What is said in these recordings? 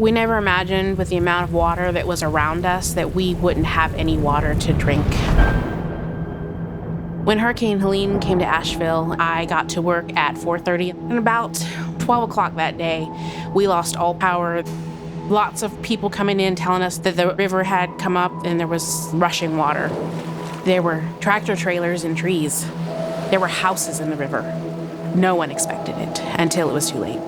We never imagined with the amount of water that was around us that we wouldn't have any water to drink. When Hurricane Helene came to Asheville, I got to work at 4:30, and about 12 o'clock that day, we lost all power. Lots of people coming in telling us that the river had come up and there was rushing water. There were tractor trailers and trees. There were houses in the river. No one expected it until it was too late.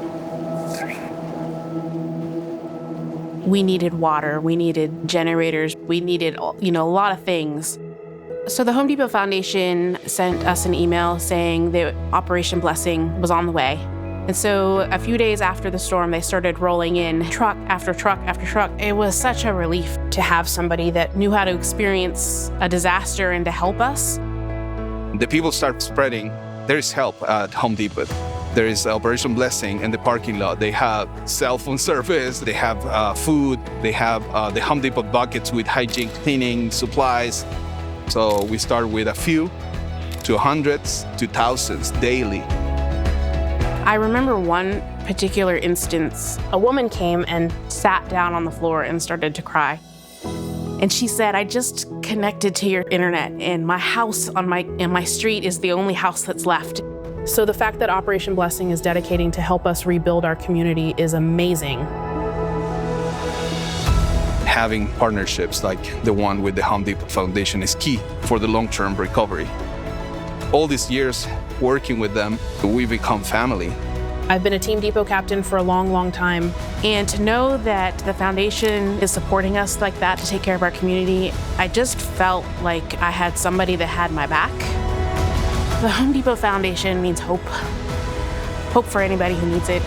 We needed water, we needed generators, we needed, a lot of things. So the Home Depot Foundation sent us an email saying that Operation Blessing was on the way. And so a few days after the storm, they started rolling in truck after truck after truck. It was such a relief to have somebody that knew how to experience a disaster and to help us. The people start spreading. There is help at Home Depot. There is Operation Blessing in the parking lot. They have cell phone service, they have food, they have the Home Depot buckets with hygiene cleaning supplies. So we start with a few to hundreds to thousands daily. I remember one particular instance. A woman came and sat down on the floor and started to cry. And she said, "I just connected to your internet, and my house in my street is the only house that's left." So the fact that Operation Blessing is dedicating to help us rebuild our community is amazing. Having partnerships like the one with the Home Depot Foundation is key for the long-term recovery. All these years working with them, we become family. I've been a Team Depot captain for a long, long time. And to know that the foundation is supporting us like that to take care of our community, I just felt like I had somebody that had my back. The Home Depot Foundation means hope. Hope for anybody who needs it.